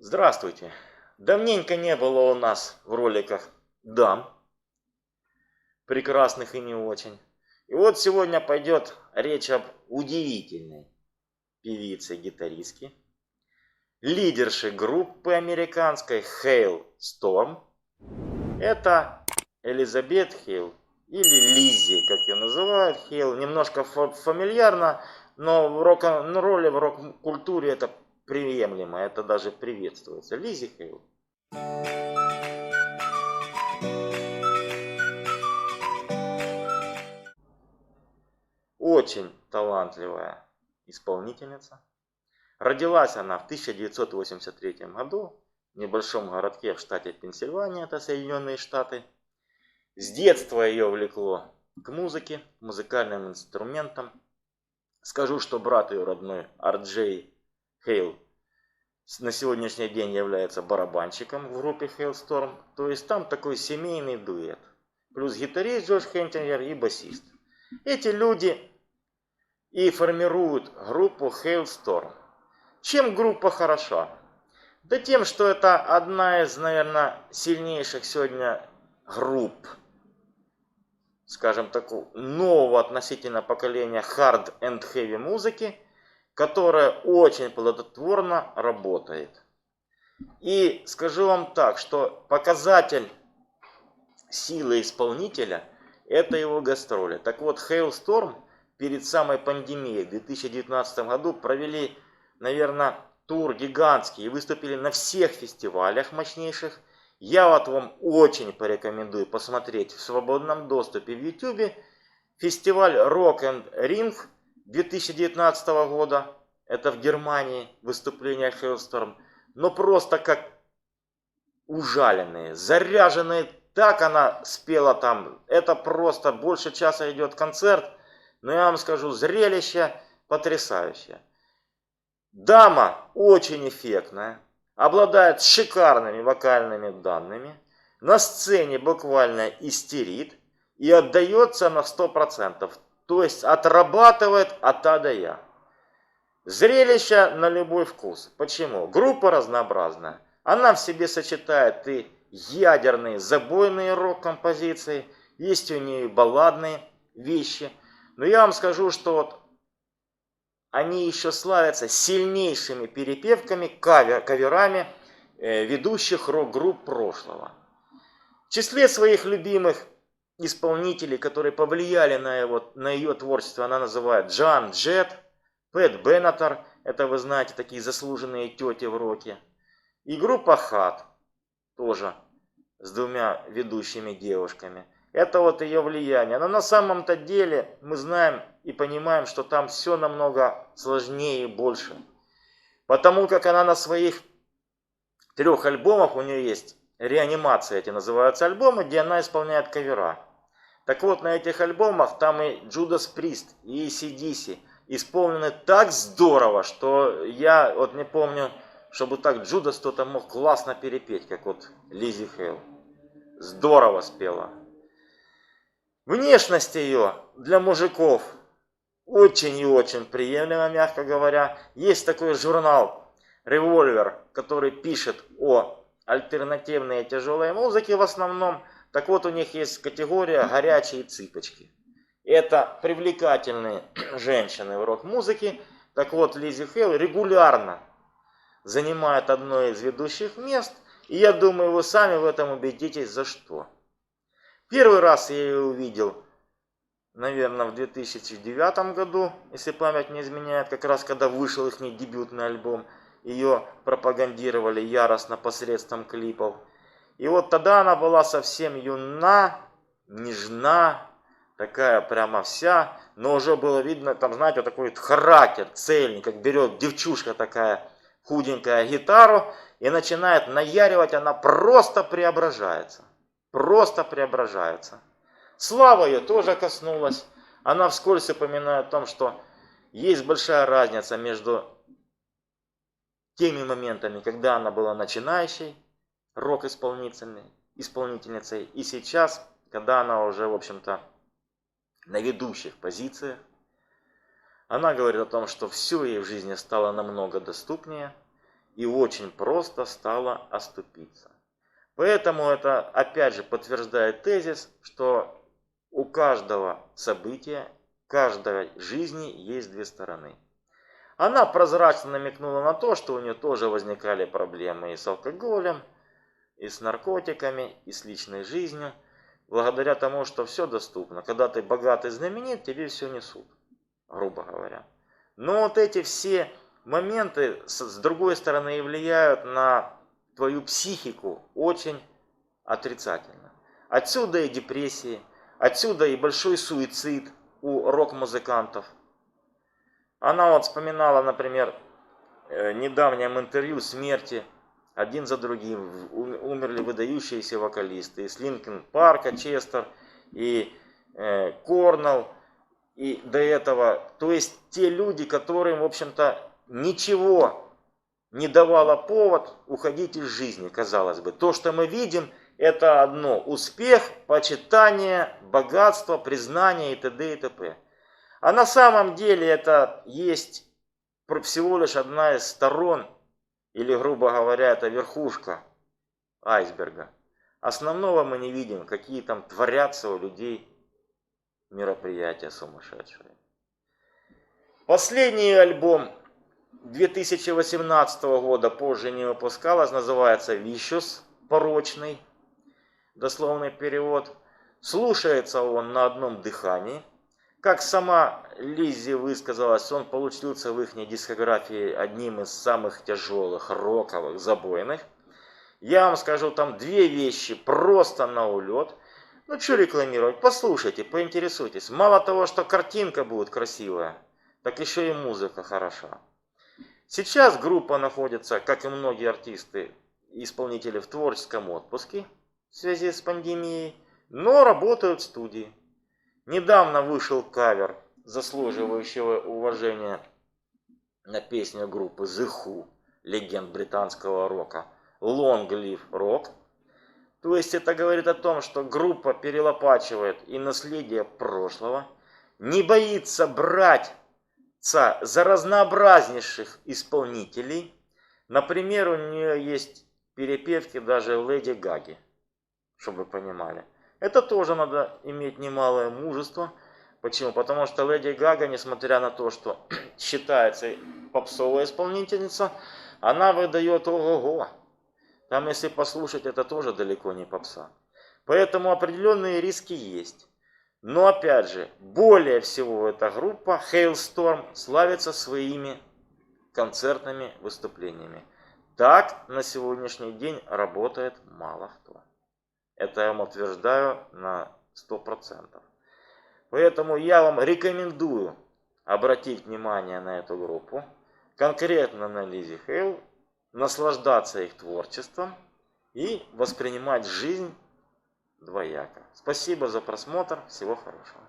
Здравствуйте. Давненько не было у нас в роликах дам, прекрасных и не очень. И вот сегодня пойдет речь об удивительной певице-гитаристке, лидерше группы американской Hale Storm. Это Элизабет Хейл, или Лиззи, как ее называют, Хейл. Немножко фамильярно, но в рок-н-ролле, в рок-культуре это приемлемо, это даже приветствуется. Лиззи Хейл. Очень талантливая исполнительница. Родилась она в 1983 году в небольшом городке в штате Пенсильвания, это Соединенные Штаты. С детства ее влекло к музыке, музыкальным инструментам. Скажу, что брат ее родной, Арджей Хейл, на сегодняшний день является барабанщиком в группе Hailstorm. То есть там такой семейный дуэт. Плюс гитарист Джош Хентингер и басист. Эти люди и формируют группу Hailstorm. Чем группа хороша? Да тем, что это одна из, наверное, сильнейших сегодня групп, скажем так, нового относительно поколения hard and heavy музыки, которая очень плодотворно работает. И скажу вам так, что показатель силы исполнителя – это его гастроли. Так вот, Hailstorm перед самой пандемией в 2019 году провели, наверное, тур гигантский и выступили на всех фестивалях мощнейших. Я вот вам очень порекомендую посмотреть в свободном доступе в YouTube фестиваль Rock and Ring 2019 года. Это в Германии выступление Hailstorm. Но просто как ужаленные, заряженные. Так она спела там. Это просто больше часа идет концерт. Но я вам скажу, зрелище потрясающее. Дама очень эффектная. Обладает шикарными вокальными данными. На сцене буквально истерит. И отдается на 100%. То есть отрабатывает от А до Я. Зрелище на любой вкус. Почему? Группа разнообразная. Она в себе сочетает и ядерные забойные рок-композиции. Есть у нее и балладные вещи. Но я вам скажу, что вот они еще славятся сильнейшими перепевками, каверами ведущих рок-групп прошлого. В числе своих любимых исполнителей, которые повлияли на ее творчество, она называет Джан Джет, Пэт Беннетер, это вы знаете, такие заслуженные тети в роке. И группа Хат, тоже с двумя ведущими девушками. Это вот ее влияние. Но на самом-то деле мы знаем и понимаем, что там все намного сложнее и больше. Потому как она на своих 3 альбомах, у нее есть реанимация, эти называются альбомы, где она исполняет кавера. Так вот, на этих альбомах там и Judas Priest, и AC/DC исполнены так здорово, что я вот не помню, чтобы так Judas кто-то мог классно перепеть, как вот Лиззи Хейл. Здорово спела. Внешность ее для мужиков очень и очень приемлема, мягко говоря. Есть такой журнал Revolver, который пишет о альтернативной тяжелой музыке в основном. Так вот, у них есть категория «Горячие цыпочки». Это привлекательные женщины в рок-музыке. Так вот, Лиззи Хейл регулярно занимает одно из ведущих мест. И я думаю, вы сами в этом убедитесь, за что. Первый раз я ее увидел, наверное, в 2009 году, если память не изменяет, как раз когда вышел их дебютный альбом. Ее пропагандировали яростно посредством клипов. И вот тогда она была совсем юна, нежна, такая прямо вся. Но уже было видно, там, знаете, вот такой характер цельный, как берет девчушка такая худенькая гитару и начинает наяривать, она просто преображается. Просто преображается. Слава ее тоже коснулась. Она вскользь упоминает о том, что есть большая разница между теми моментами, когда она была начинающей рок-исполнительницей, и сейчас, когда она уже, в общем-то, на ведущих позициях. Она говорит о том, что все ей в жизни стало намного доступнее. и очень просто стало оступиться. Поэтому это опять же подтверждает тезис, что у каждого события, каждой жизни есть две стороны. Она прозрачно намекнула на то, что у нее тоже возникали проблемы и с алкоголем, и с наркотиками, и с личной жизнью. Благодаря тому, что все доступно. Когда ты богатый, знаменит, тебе все несут, грубо говоря. Но вот эти все моменты, с другой стороны, влияют на твою психику очень отрицательно. Отсюда и депрессии, отсюда и большой суицид у рок-музыкантов. Она вот вспоминала, например, в недавнем интервью смерти. Один за другим умерли выдающиеся вокалисты. Из Линкин Парка, Честер, и Корнелл, и до этого. То есть те люди, которым, в общем-то, ничего не давало повод уходить из жизни, казалось бы. То, что мы видим, это одно: успех, почитание, богатство, признание и т.д. и т.п. А на самом деле это есть всего лишь одна из сторон, или, грубо говоря, это верхушка айсберга. Основного мы не видим, какие там творятся у людей мероприятия сумасшедшие. Последний альбом 2018 года позже не выпускалось, называется Vicious, порочный, дословный перевод. Слушается он на одном дыхании. Как сама Лиззи высказалась, он получился в их дискографии одним из самых тяжелых, роковых, забойных. Я вам скажу, там две вещи просто на улет. Ну, что рекламировать? Послушайте, поинтересуйтесь. Мало того, что картинка будет красивая, так еще и музыка хороша. Сейчас группа находится, как и многие артисты и исполнители, в творческом отпуске в связи с пандемией, но работают в студии. Недавно вышел кавер, заслуживающего уважения, на песню группы The Who, легенд британского рока, Long Live Rock. То есть это говорит о том, что группа перелопачивает и наследие прошлого, не боится брать за разнообразнейших исполнителей. Например, у нее есть перепевки даже Леди Гаги, чтобы вы понимали. Это тоже надо иметь немалое мужество. Почему? Потому что Леди Гага, несмотря на то, что считается попсовая исполнительница, она выдает ого-го. Там, если послушать, это тоже далеко не попса. Поэтому определенные риски есть. Но опять же, более всего эта группа Halestorm славится своими концертными выступлениями. Так на сегодняшний день работает мало кто. Это я вам утверждаю на 100%. Поэтому я вам рекомендую обратить внимание на эту группу, конкретно на Лиззи Хейл, наслаждаться их творчеством и воспринимать жизнь двояко. Спасибо за просмотр. Всего хорошего.